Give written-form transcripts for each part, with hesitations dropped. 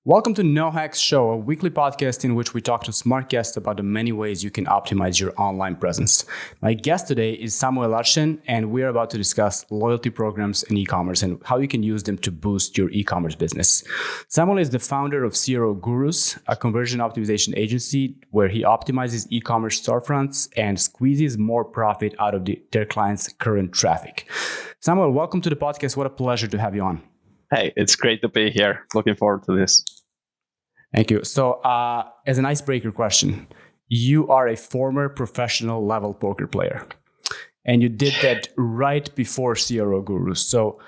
Welcome to No Hacks Show, a weekly podcast in which we talk to smart guests about the many ways you can optimize your online presence. My guest today is Samuel Larsen, and we're about to discuss loyalty programs in e-commerce and how you can use them to boost your e-commerce business. Samuel is the founder of CRO Gurus, a conversion optimization agency where he optimizes e-commerce storefronts and squeezes more profit out of their clients' current traffic. Samuel, welcome to the podcast. What a pleasure to have you on. Hey, it's great to be here. Looking forward to this. Thank you. So as an icebreaker question, you are a former professional level poker player, and you did that right before CRO Gurus. So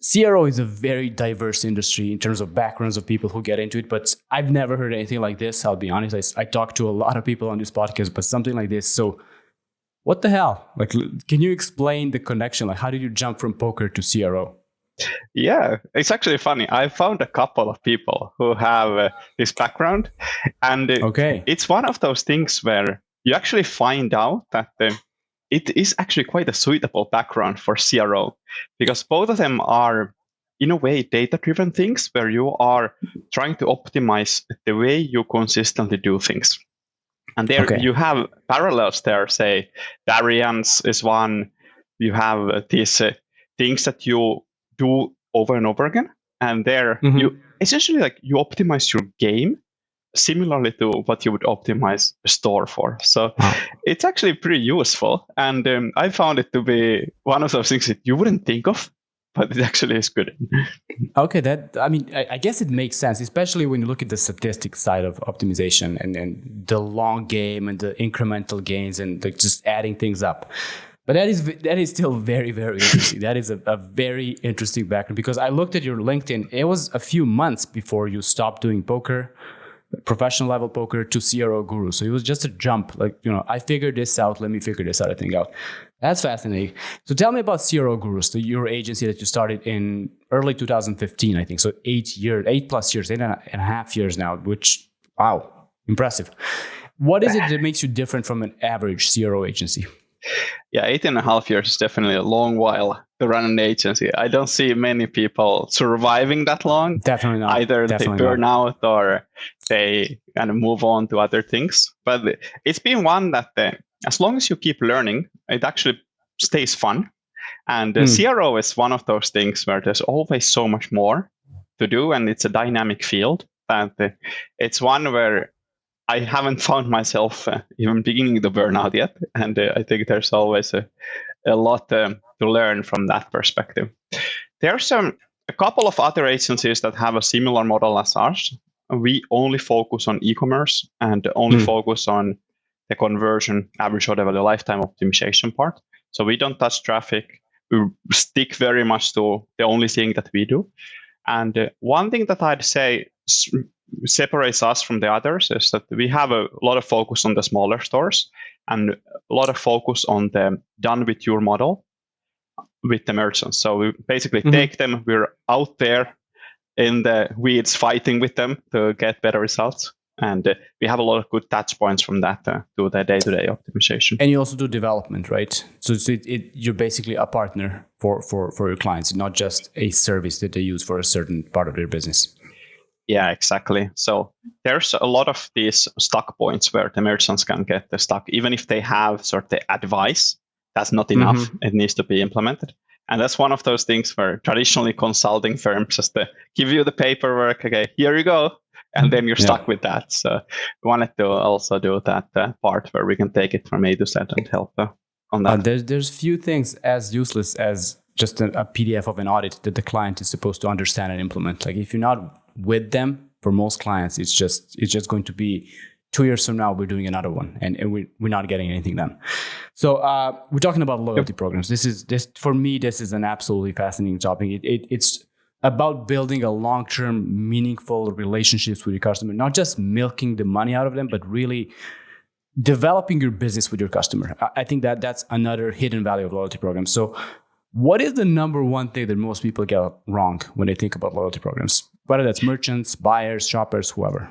CRO is a very diverse industry in terms of backgrounds of people who get into it, but I've never heard anything like this. I'll be honest. I talk to a lot of people on this podcast, but something like this. So what the hell? Like, can you explain the connection? Like, how did you jump from poker to CRO? Yeah, it's actually funny. I found a couple of people who have this background, and it's one of those things where you actually find out that it is actually quite a suitable background for CRO, because both of them are, in a way, data-driven things where you are trying to optimize the way you consistently do things. And there you have parallels there, say, variance is one. You have these things that you do over and over again, and there you essentially you optimize your game similarly to what you would optimize a store for. So it's actually pretty useful, and I found it to be one of those things that you wouldn't think of, but it actually is good. Okay, I guess it makes sense, especially when you look at the statistics side of optimization and the long game and the incremental gains and just adding things up. But that is still very, very interesting. That is a very interesting background, because I looked at your LinkedIn. It was a few months before you stopped doing poker, professional level poker, to CRO Guru. So it was just a jump. I figured this out. Let me figure this other thing out. That's fascinating. So tell me about CRO Gurus, your agency that you started in early 2015, I think. So 8.5 years now, which, wow, impressive. What is it that makes you different from an average CRO agency? Yeah, 8.5 years is definitely a long while to run an agency. I don't see many people surviving that long. Definitely not. Either they burn out or they kind of move on to other things. But it's been one that as long as you keep learning, it actually stays fun. And CRO is one of those things where there's always so much more to do, and it's a dynamic field. And it's one where I haven't found myself even beginning the burnout yet, and I think there's always a lot to learn from that perspective. There's a couple of other agencies that have a similar model as ours. We only focus on e-commerce and only focus on the conversion, average order value, lifetime optimization part. So we don't touch traffic. We stick very much to the only thing that we do. And one thing that I'd say separates us from the others is that we have a lot of focus on the smaller stores and a lot of focus on the done with your model with the merchants. So we basically take them, we're out there in the weeds fighting with them to get better results. And we have a lot of good touch points from that to the day-to-day optimization. And you also do development, right? So you're basically a partner for your clients, not just a service that they use for a certain part of their business. Yeah, exactly. So there's a lot of these stuck points where the merchants can get stuck, even if they have sort of advice. That's not enough. It needs to be implemented. And that's one of those things where traditionally consulting firms just give you the paperwork. Okay, here you go. And then you're stuck with that. So we wanted to also do that part where we can take it from A to Z and help on that. There's few things as useless as just a PDF of an audit that the client is supposed to understand and implement. Like if you're not with them, for most clients, it's just going to be 2 years from now, we're doing another one, and we're not getting anything done. So we're talking about loyalty programs. For me, this is an absolutely fascinating topic. It's about building a long-term, meaningful relationships with your customer, not just milking the money out of them, but really developing your business with your customer. I think that's another hidden value of loyalty programs. So what is the number one thing that most people get wrong when they think about loyalty programs? Whether that's merchants, buyers, shoppers, whoever.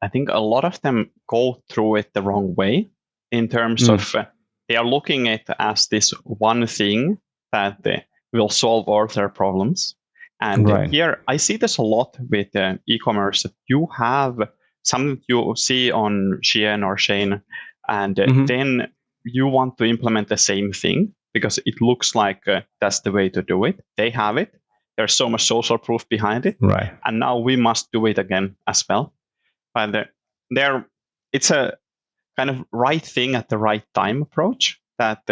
I think a lot of them go through it the wrong way in terms of they are looking at it as this one thing that will solve all their problems. And Right. here I see this a lot with e-commerce. You have something you see on Shein or Shane, and then you want to implement the same thing because it looks like that's the way to do it. They have it. There's so much social proof behind it. Right. And now we must do it again as well. But it's a kind of right thing at the right time approach that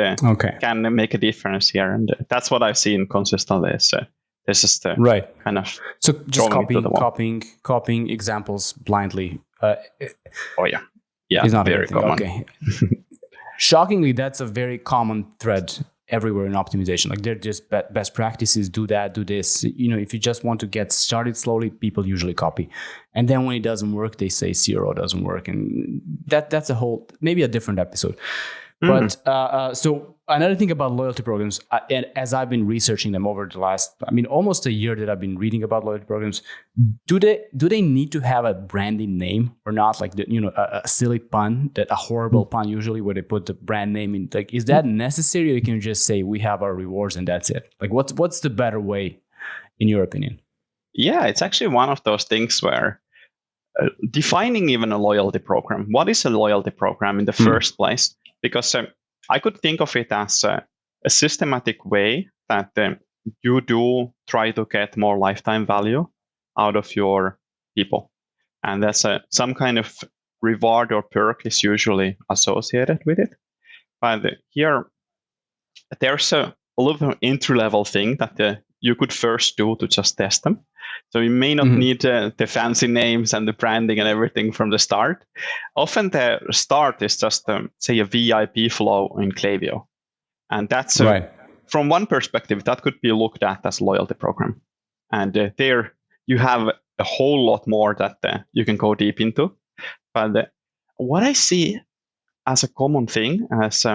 can make a difference here. And that's what I've seen consistently. So this is the Right. kind of So just throwing it to the wall. copying examples blindly. Oh yeah, is not very a good thing. common. Okay. Shockingly, that's a very common thread everywhere in optimization. Like they're just best practices. Do that. Do this. If you just want to get started slowly, people usually copy, and then when it doesn't work, they say CRO doesn't work, and that's a whole maybe a different episode. But so another thing about loyalty programs, and as I've been researching them over the last, almost a year that I've been reading about loyalty programs, do they need to have a branding name or not? Like a silly pun, a horrible pun usually, where they put the brand name in. Like, is that necessary, or you can just say we have our rewards and that's it? Like, what's the better way, in your opinion? Yeah, it's actually one of those things where defining even a loyalty program. What is a loyalty program in the first place? Because I could think of it as a systematic way that you do try to get more lifetime value out of your people. And that's some kind of reward or perk is usually associated with it. But here, there's a little bit of entry-level thing that you could first do to just test them. So you may not need the fancy names and the branding and everything from the start. Often the start is just, say, a VIP flow in Klaviyo. And that's, from one perspective, that could be looked at as a loyalty program. And there you have a whole lot more that you can go deep into. But what I see as a common thing, as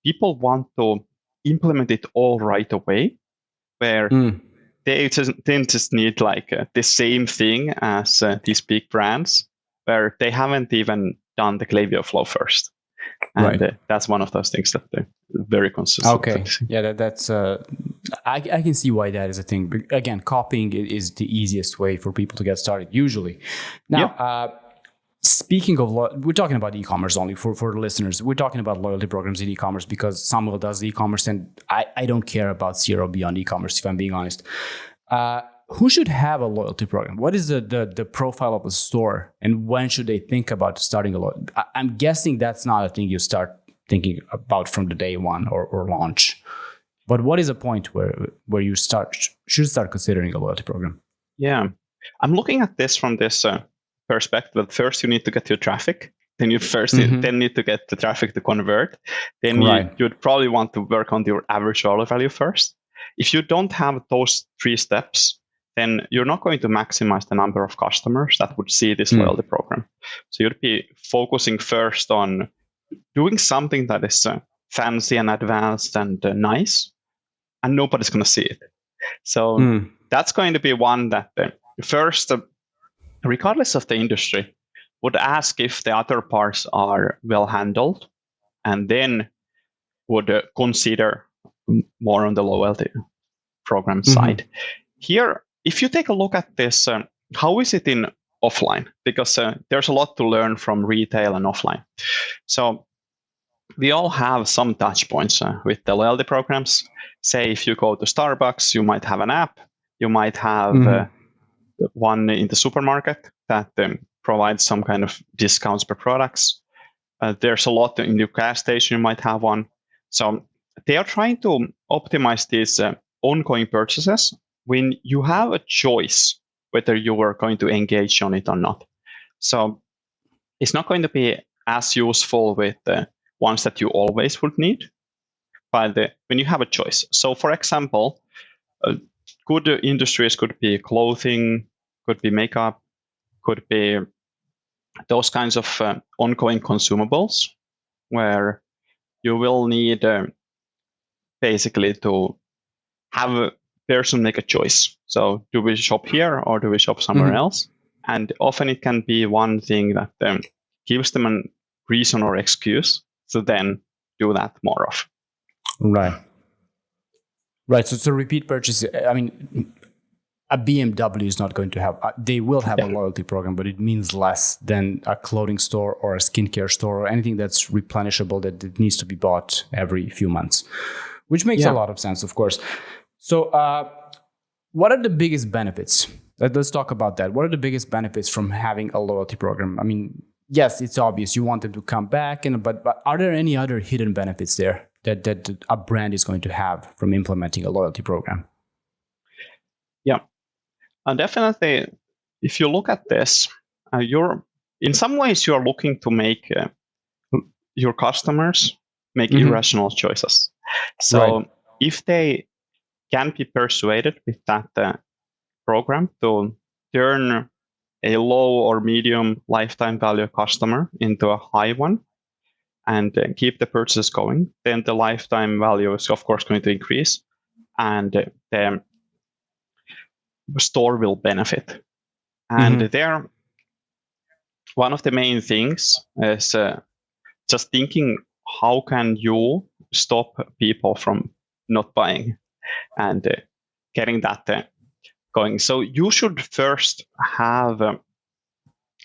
people want to implement it all right away, where they just need like the same thing as these big brands, where they haven't even done the Klaviyo flow first. And that's one of those things that they're very consistent. Okay, yeah, that's I can see why that is a thing. But again, copying is the easiest way for people to get started usually. Now, speaking of, we're talking about e-commerce only for the listeners. We're talking about loyalty programs in e-commerce because Samuel does e-commerce, and I don't care about CRO beyond e-commerce, if I'm being honest. Who should have a loyalty program? What is the profile of a store, and when should they think about starting a loyalty? I'm guessing that's not a thing you start thinking about from the day one or launch. But what is a point where you should start considering a loyalty program? Yeah, I'm looking at this from this perspective. First, you need to get your traffic. Then you then need to get the traffic to convert. Then you'd probably want to work on your average order value first. If you don't have those 3 steps, then you're not going to maximize the number of customers that would see this loyalty program. So you'd be focusing first on doing something that is fancy and advanced and nice, and nobody's going to see it. So that's going to be one that first, regardless of the industry, would ask if the other parts are well handled, and then would consider more on the loyalty program side. Here, if you take a look at this, how is it in offline? Because there's a lot to learn from retail and offline. So we all have some touch points with the loyalty programs. Say if you go to Starbucks, you might have an app. You might have one in the supermarket that provides some kind of discounts per products. There's a lot in your gas station, you might have one. So they are trying to optimize these ongoing purchases when you have a choice whether you are going to engage on it or not. So it's not going to be as useful with the ones that you always would need, but when you have a choice. So for example, good industries could be clothing, could be makeup, could be those kinds of ongoing consumables where you will need basically to have a person make a choice. So do we shop here or do we shop somewhere else? And often it can be one thing that gives them a reason or excuse to then do that more often. Right. So repeat purchase. I mean, a BMW is not going to have, they will have a loyalty program, but it means less than a clothing store or a skincare store or anything that's replenishable that it needs to be bought every few months, which makes a lot of sense, of course. So what are the biggest benefits? Let's talk about that. What are the biggest benefits from having a loyalty program? I mean, yes, it's obvious you want them to come back, but are there any other hidden benefits there that a brand is going to have from implementing a loyalty program? Yeah, and definitely, if you look at this, in some ways you're looking to make your customers make irrational choices. So if they can be persuaded with that program to turn a low or medium lifetime value customer into a high one and keep the purchase going, then the lifetime value is of course going to increase and the store will benefit. And there, one of the main things is just thinking, how can you stop people from not buying and getting that going? So you should first have a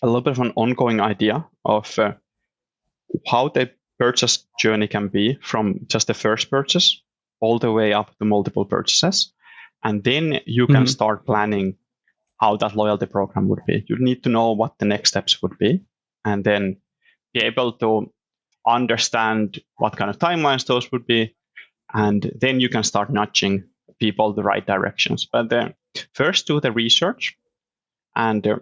little bit of an ongoing idea of how the purchase journey can be from just the first purchase all the way up to multiple purchases. And then you can start planning how that loyalty program would be. You need to know what the next steps would be, and then be able to understand what kind of timelines those would be. And then you can start nudging people the right directions. But first do the research, and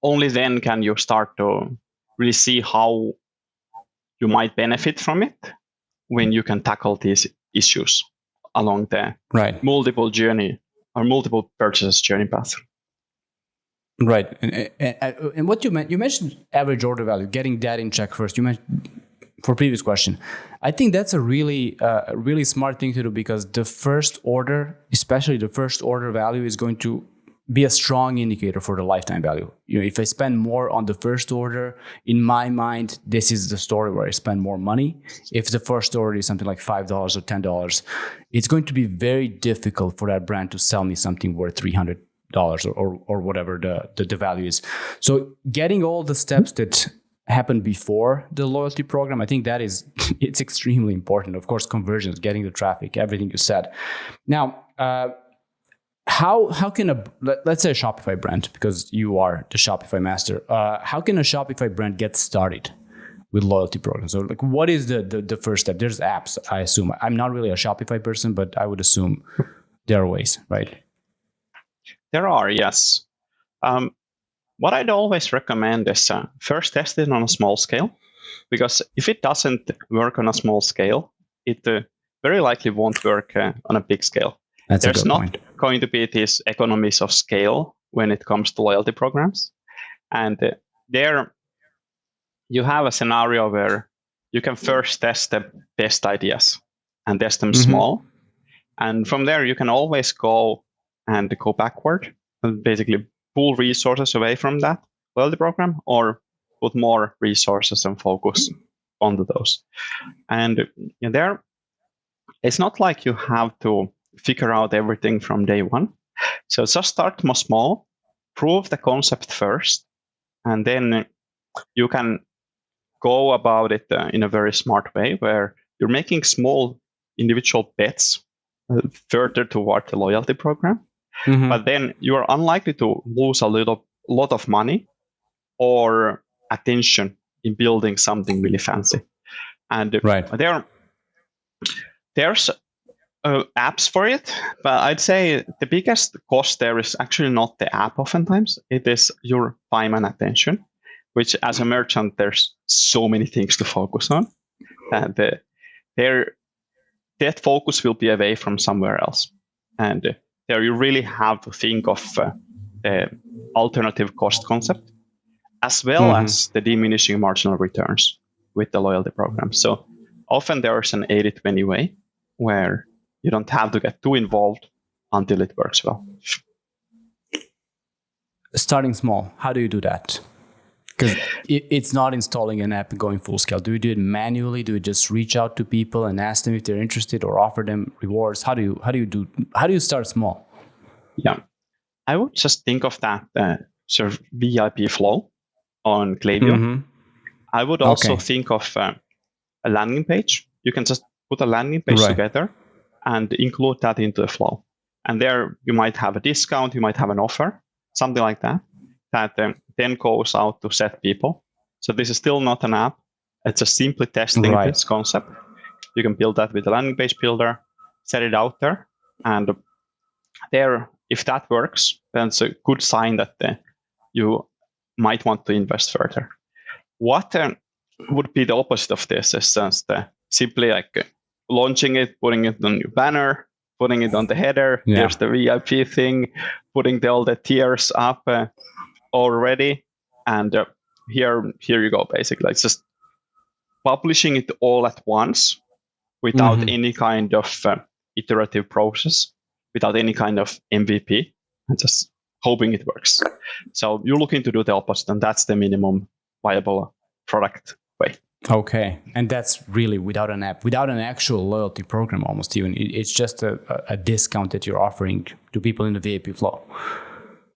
only then can you start to really see how you might benefit from it when you can tackle these issues along the multiple journey or multiple purchases journey path. Right. And what you mentioned average order value, getting that in check first. You mentioned for previous question. I think that's a really smart thing to do, because the first order, especially the first order value, is going to be a strong indicator for the lifetime value. You know, if I spend more on the first order, in my mind, this is the store where I spend more money. If the first order is something like $5 or $10, it's going to be very difficult for that brand to sell me something worth $300 or whatever the value is. So getting all the steps that happen before the loyalty program, I think that it's extremely important. Of course, conversions, getting the traffic, everything you said. Now, how can let's say a Shopify brand, because you are the Shopify master, how can a Shopify brand get started with loyalty programs? So like, what is the first step? There's apps, I assume. I'm not really a Shopify person, but I would assume there are ways, right? There are, yes. What I'd always recommend is first test it on a small scale, because if it doesn't work on a small scale, it very likely won't work on a big scale. There's not going to be these economies of scale when it comes to loyalty programs. And there you have a scenario where you can first test the best ideas and test them small. And from there, you can always go backward and basically pull resources away from that loyalty program or put more resources and focus onto those. And there, it's not like you have to figure out everything from day one. So just start small, prove the concept first, and then you can go about it in a very smart way where you're making small individual bets further toward the loyalty program. But then you are unlikely to lose a lot of money or attention in building something really fancy. And there's apps for it, but I'd say the biggest cost there is actually not the app oftentimes. It is your time and attention, which as a merchant, there's so many things to focus on. And that focus will be away from somewhere else. And there you really have to think of the alternative cost concept, as well as the diminishing marginal returns with the loyalty program. So often there's an 80-20 way where you don't have to get too involved until it works well. Starting small, how do you do that? Because it's not installing an app and going full scale. Do you do it manually? Do you just reach out to people and ask them if they're interested, or offer them rewards? How do you start small? Yeah. I would just think of that sort of VIP flow on Klaviyo. Mm-hmm. I would also Okay. think of a landing page. You can just put a landing page Right. together and include that into the flow. And there you might have a discount, you might have an offer, something like that, that then goes out to set people. So this is still not an app. It's just simply testing Right. this concept. You can build that with a landing page builder, set it out there, and there, if that works, then it's a good sign that you might want to invest further. What would be the opposite of this? Is just simply like launching it, putting it on your banner, putting it on the header. Yeah. Here's the VIP thing, putting all the tiers up already, and here you go. Basically, it's just publishing it all at once without any kind of iterative process, without any kind of MVP, and just hoping it works. So you're looking to do the opposite, and that's the minimum viable product way. Okay. And that's really without an app, without an actual loyalty program almost even. It's just a discount that you're offering to people in the VIP flow,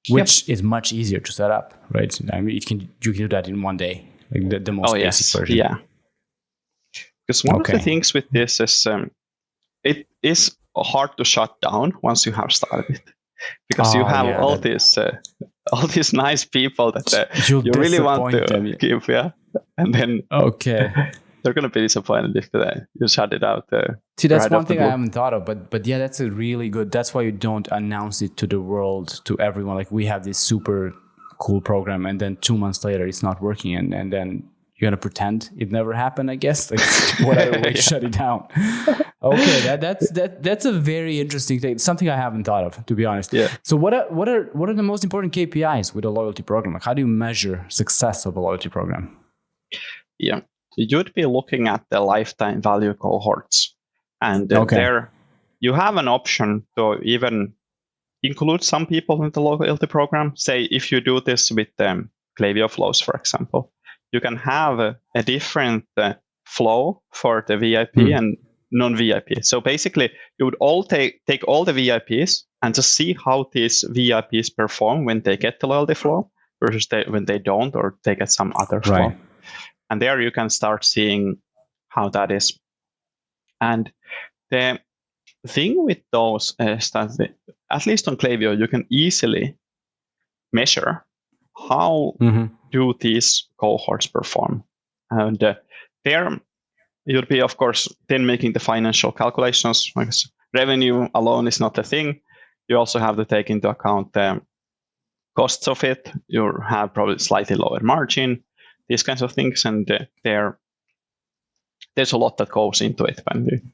which is much easier to set up, right? I mean, you can do that in one day, like the most basic version. Yeah. Because one of the things with this is it is hard to shut down once you have started it, because you have all these nice people that you really want to give, and then they're going to be disappointed if you shut it out. See, that's one thing I haven't thought of, but yeah, that's a really good. That's why you don't announce it to the world, to everyone. Like, we have this super cool program, and then 2 months later it's not working, and then you're gonna pretend it never happened, I guess. Like, whatever way, shut it down. Okay, that's a very interesting thing. Something I haven't thought of, to be honest. Yeah. So what are the most important KPIs with a loyalty program? Like, how do you measure success of a loyalty program? Yeah, you'd be looking at the lifetime value cohorts, and there you have an option to even include some people in the loyalty program. Say if you do this with Klaviyo flows, for example, you can have a different flow for the VIP and non-VIP. So basically, you would all take all the VIPs and just see how these VIPs perform when they get the loyalty flow versus when they don't, or they get some other flow. And there you can start seeing how that is. And the thing with those is that, at least on Klaviyo, you can easily measure how do these cohorts perform. And there you'll be, of course, then making the financial calculations, because revenue alone is not a thing. You also have to take into account the costs of it. You have probably slightly lower margin, these kinds of things. And there's a lot that goes into it. When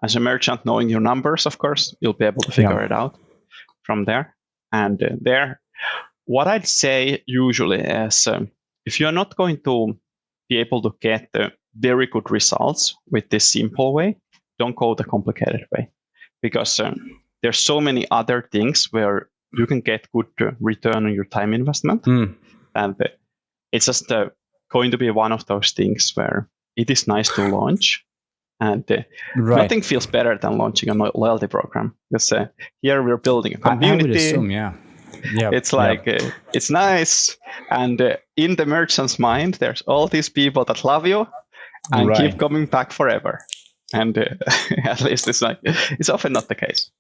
as a merchant, knowing your numbers, of course, you'll be able to figure it out from there. And what I'd say usually is if you're not going to be able to get very good results with this simple way, don't go the complicated way, because there's so many other things where you can get good return on your time investment. And it's just going to be one of those things where it is nice to launch. And nothing feels better than launching a loyalty program, because here we're building a community. I would assume, it's like it's nice, and in the merchant's mind, there's all these people that love you and keep coming back forever. And at least it's often not the case.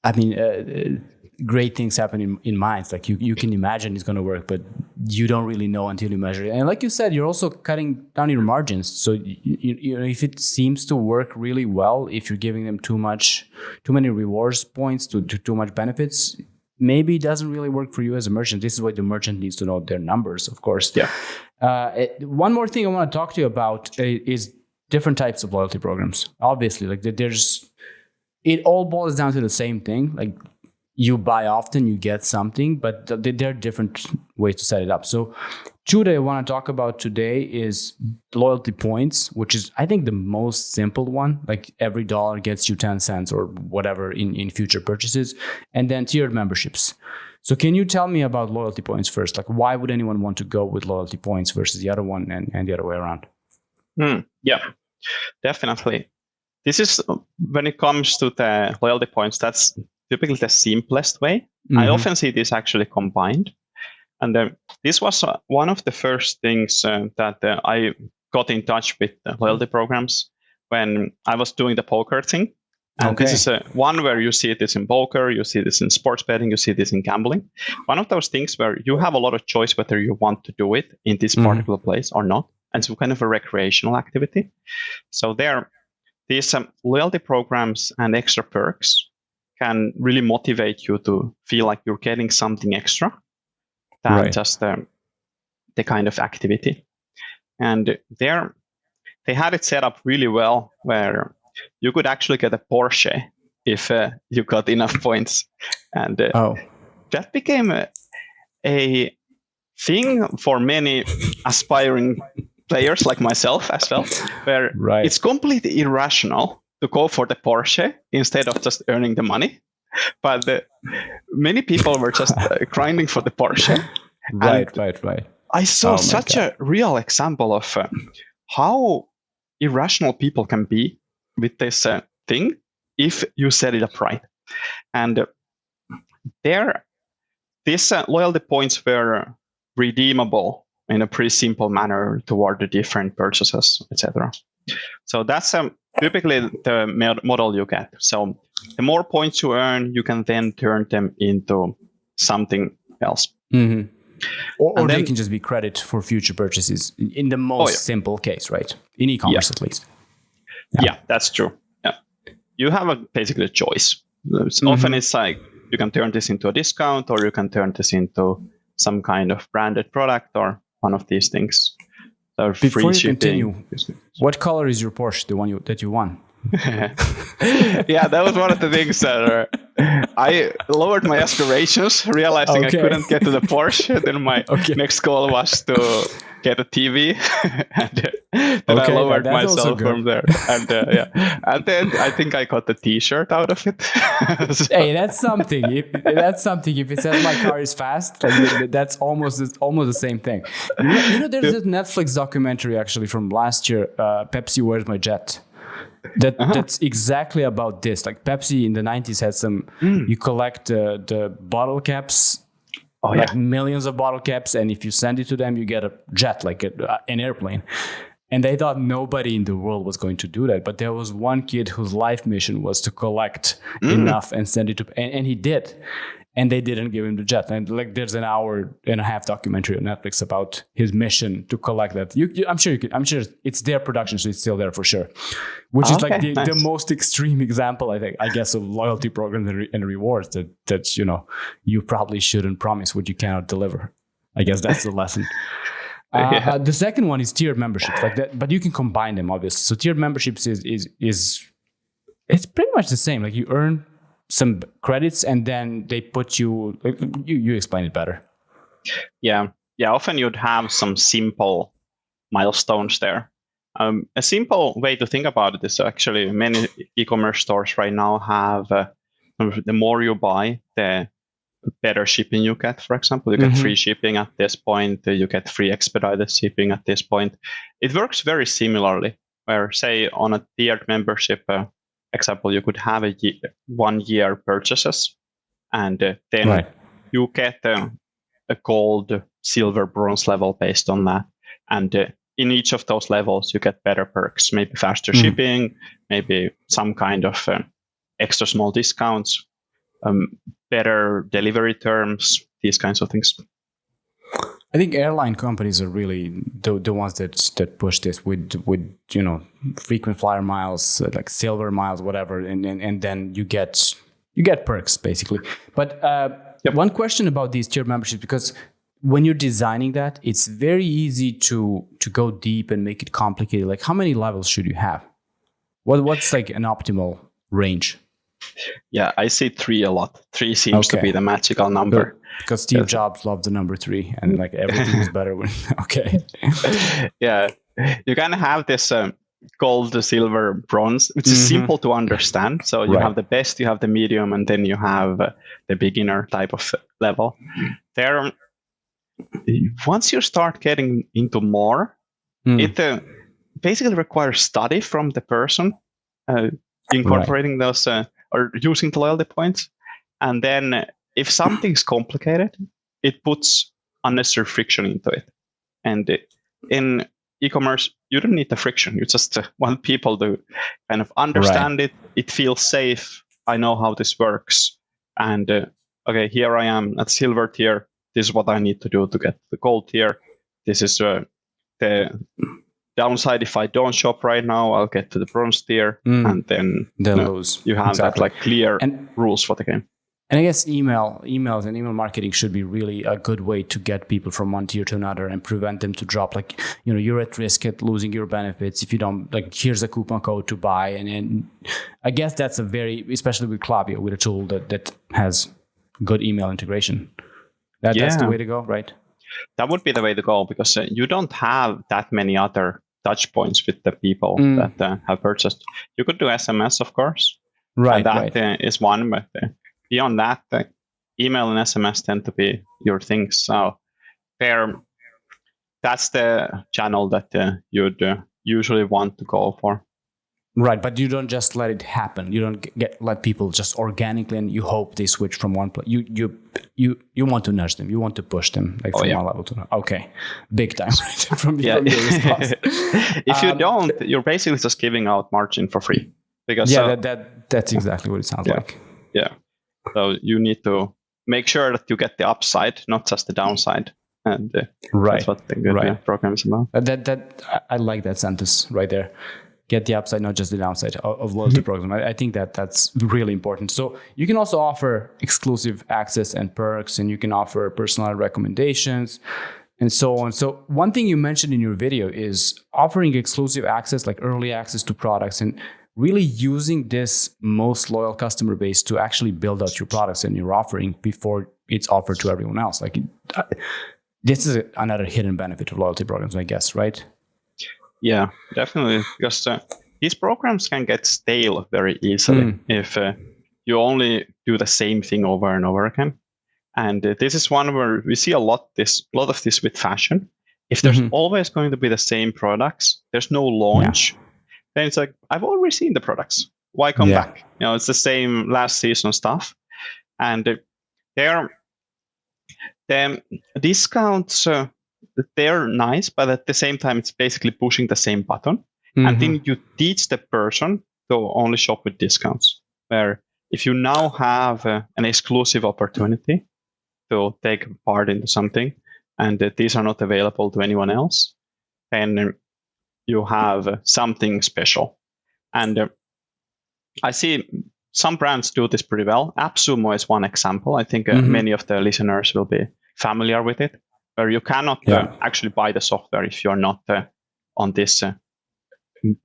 I mean, great things happen in minds. Like, you can imagine it's going to work, but you don't really know until you measure it. And like you said, you're also cutting down your margins. So you know, if it seems to work really well, if you're giving them too many rewards points, too much benefits, maybe it doesn't really work for you as a merchant. This is why the merchant needs to know their numbers, of course. One more thing I want to talk to you about is different types of loyalty programs. Obviously, like, it all boils down to the same thing. Like, you buy often, you get something, but there are different ways to set it up. So, two that I want to talk about today is loyalty points, which is, I think, the most simple one. Like, every dollar gets you 10 cents or whatever in future purchases. And then tiered memberships. So can you tell me about loyalty points first? Like, why would anyone want to go with loyalty points versus the other one and the other way around? Yeah, definitely. This is, when it comes to the loyalty points, that's typically the simplest way I often see this actually combined. And this was one of the first things that I got in touch with loyalty programs when I was doing the poker thing. And this is one where you see this in poker, you see this in sports betting, you see this in gambling. One of those things where you have a lot of choice whether you want to do it in this particular place or not. And so kind of a recreational activity. So these loyalty programs and extra perks can really motivate you to feel like you're getting something extra than just the kind of activity. And they had it set up really well where you could actually get a Porsche if you got enough points. And that became a thing for many aspiring players like myself as well, where it's completely irrational to go for the Porsche instead of just earning the money. But many people were just grinding for the Porsche. Right. I saw such a real example of how irrational people can be with this thing if you set it up right. And these loyalty points were redeemable in a pretty simple manner toward the different purchases, etc. So that's typically the model you get. So the more points you earn, you can then turn them into something else. Or they can just be credit for future purchases in the most simple case, right? In e-commerce, at least. Yeah, that's true. Yeah, you have basically a choice. Often it's like you can turn this into a discount, or you can turn this into some kind of branded product, or one of these things. Before you continue, what color is your Porsche, the one that you won? Yeah, that was one of the things that I lowered my aspirations, realizing I couldn't get to the Porsche. Then my next goal was to get a TV, and then I lowered myself from there. And and then I think I got the T-shirt out of it. So. Hey, that's something. If it says my car is fast, like, that's almost the same thing. You know, there's this Netflix documentary actually from last year, Pepsi Where's My Jet? That's exactly about this. Like Pepsi in the 90s had some, you collect the bottle caps, like millions of bottle caps, and if you send it to them, you get a jet, like an airplane. And they thought nobody in the world was going to do that. But there was one kid whose life mission was to collect enough and send it to, and he did. And they didn't give him the jet. And like, there's an 1.5-hour documentary on Netflix about his mission to collect that. I'm sure it's their production, so it's still there for sure. Which is like the most extreme example, I guess, of loyalty programs and rewards that you probably shouldn't promise what you cannot deliver. I guess that's the lesson. The second one is tiered memberships, like that, but you can combine them obviously. So tiered memberships is it's pretty much the same. Like you earn some credits and then they put you explain it better. Yeah, often you'd have some simple milestones there. A simple way to think about it is actually many e-commerce stores right now have the more you buy, the better shipping you get. For example, you get free shipping at this point, you get free expedited shipping at this point. It works very similarly, where say on a tiered membership example, you could have 1 year purchases, and then you get a gold, silver, bronze level based on that. And in each of those levels, you get better perks, maybe faster shipping, maybe some kind of extra small discounts, better delivery terms, these kinds of things. I think airline companies are really the ones that push this with frequent flyer miles, like silver miles, whatever, and then you get perks basically. But one question about these tiered memberships, because when you're designing that, it's very easy to go deep and make it complicated. Like how many levels should you have? What's like an optimal range? Yeah, I see 3 a lot. 3 seems to be the magical number. Because Steve Jobs loved the number 3, and like everything is better when. Yeah, you can have this gold, silver, bronze, which is simple to understand. So you have the best, you have the medium, and then you have the beginner type of level. There, once you start getting into more, it basically requires study from the person incorporating those or using the loyalty points, and then if something's complicated, it puts unnecessary friction into it. And in e-commerce, you don't need the friction. You just want people to kind of understand it. It feels safe. I know how this works. And okay, here I am at silver tier. This is what I need to do to get the gold tier. This is the downside. If I don't shop right now, I'll get to the bronze tier, and then lose. You have that like clear rules for the game. And I guess emails and email marketing should be really a good way to get people from one tier to another and prevent them to drop. Like, you're at risk at losing your benefits if you don't, like, here's a coupon code to buy. And I guess that's a very, especially with Klaviyo, with a tool that has good email integration. That's the way to go, right? That would be the way to go, because you don't have that many other touch points with the people that have purchased. You could do SMS, of course. Right. And that is one, but beyond that, email and SMS tend to be your things. So that's the channel that you'd usually want to go for. Right, but you don't just let it happen. You don't let people just organically, and you hope they switch from one place. You want to nudge them. You want to push them from one level to another. Okay, big time. from If you don't, you're basically just giving out margin for free. Because that's exactly what it sounds like. Yeah. So you need to make sure that you get the upside, not just the downside. And that's what the good program is about. I like that sentence right there. Get the upside, not just the downside of loyalty program. I think that's really important. So you can also offer exclusive access and perks, and you can offer personalized recommendations and so on. So one thing you mentioned in your video is offering exclusive access, like early access to products, and really using this most loyal customer base to actually build out your products and your offering before it's offered to everyone else. Like, this is another hidden benefit of loyalty programs, I guess, right? Yeah, definitely. Because these programs can get stale very easily if you only do the same thing over and over again. And this is one where we see a lot of this with fashion. If there's always going to be the same products, there's no launch. Then it's like, I've already seen the products. Why come back? It's the same last season stuff. And the discounts, they're nice, but at the same time, it's basically pushing the same button. And then you teach the person to only shop with discounts. Where if you now have an exclusive opportunity to take part into something, and these are not available to anyone else, then you have something special. And I see some brands do this pretty well. AppSumo is one example. I think many of the listeners will be familiar with it, where you cannot actually buy the software if you're not on this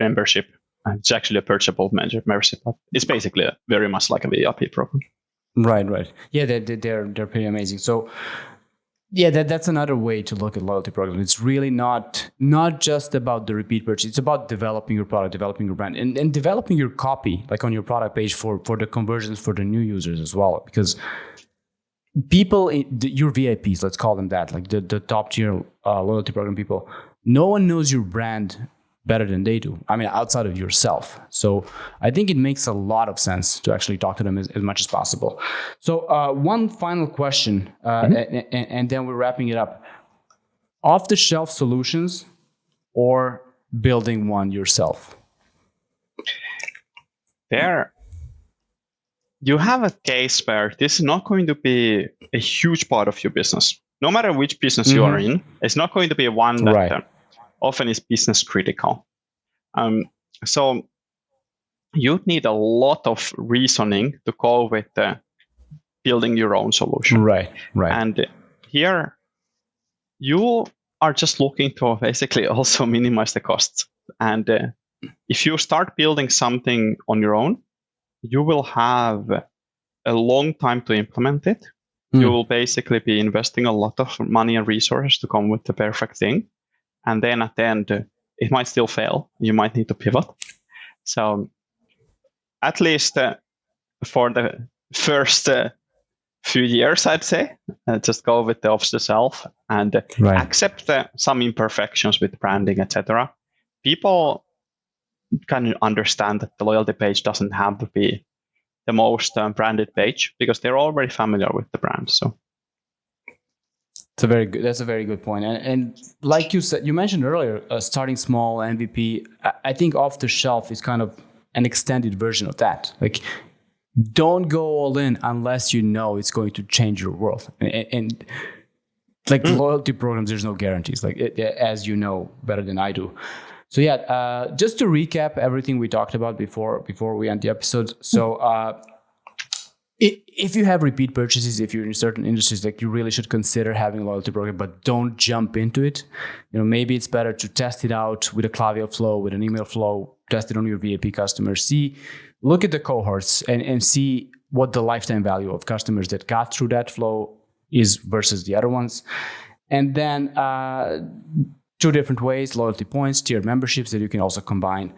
membership. It's actually a purchasable membership, but it's basically very much like a VIP program. Right. Yeah, they're pretty amazing. So yeah, that's another way to look at loyalty programs. It's really not just about the repeat purchase. It's about developing your product, developing your brand, and developing your copy, like on your product page for the conversions for the new users as well. Because people, your VIPs, let's call them that, like the top tier loyalty program people, no one knows your brand better than they do. I mean, outside of yourself. So I think it makes a lot of sense to actually talk to them as much as possible. So one final question, and then we're wrapping it up. Off-the-shelf solutions or building one yourself? There, you have a case where this is not going to be a huge part of your business. No matter which business you are in, it's not going to be one that often is business critical. So you need a lot of reasoning to go with building your own solution. Right. And here you are just looking to basically also minimize the costs. And if you start building something on your own, you will have a long time to implement it. You will basically be investing a lot of money and resources to come with the perfect thing. And then at the end, it might still fail. You might need to pivot. So at least for the first few years, I'd say, just go with the off-the-shelf and accept some imperfections with branding, etc. People can understand that the loyalty page doesn't have to be the most branded page because they're already familiar with the brand. So that's a very good point. And like you said, you mentioned earlier, starting small, MVP. I think off the shelf is kind of an extended version of that. Like, don't go all in unless you know it's going to change your world. And like loyalty programs, there's no guarantees. Like as you know better than I do. So yeah, just to recap everything we talked about before we end the episode. So if you have repeat purchases, if you're in certain industries, like you really should consider having a loyalty program, but don't jump into it. Maybe it's better to test it out with a Klaviyo flow, with an email flow, test it on your VIP customers, look at the cohorts and see what the lifetime value of customers that got through that flow is versus the other ones. And then two different ways, loyalty points, tiered memberships that you can also combine,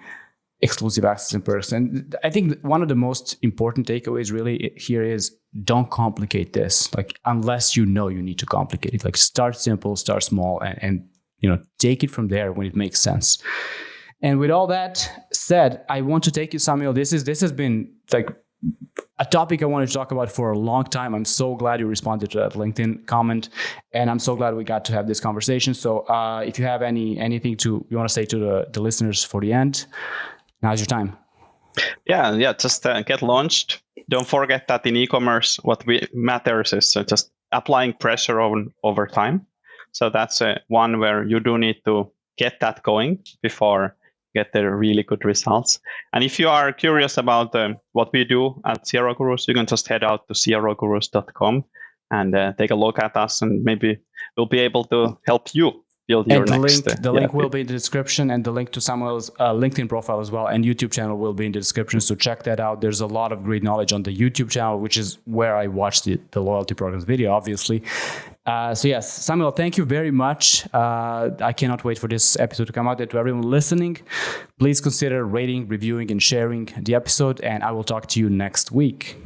exclusive access and perks. And I think one of the most important takeaways really here is don't complicate this. Like, unless you know you need to complicate it, like start simple, start small, and take it from there when it makes sense. And with all that said, I want to thank you, Samuel. This has been like a topic I wanted to talk about for a long time. I'm so glad you responded to that LinkedIn comment, and I'm so glad we got to have this conversation. So if you have anything you want to say to the listeners for the end, now's your time. Yeah, just get launched. Don't forget that in e-commerce, what matters is just applying pressure over time. So that's one where you do need to get that going before get the really good results. And if you are curious about what we do at CRO Gurus, you can just head out to crogurus.com and take a look at us, and maybe we'll be able to help you build your next. The link will be in the description, and the link to Samuel's LinkedIn profile as well and YouTube channel will be in the description. So check that out. There's a lot of great knowledge on the YouTube channel, which is where I watched the loyalty programs video, obviously. So yes, Samuel, thank you very much. I cannot wait for this episode to come out. And to everyone listening, please consider rating, reviewing, and sharing the episode. And I will talk to you next week.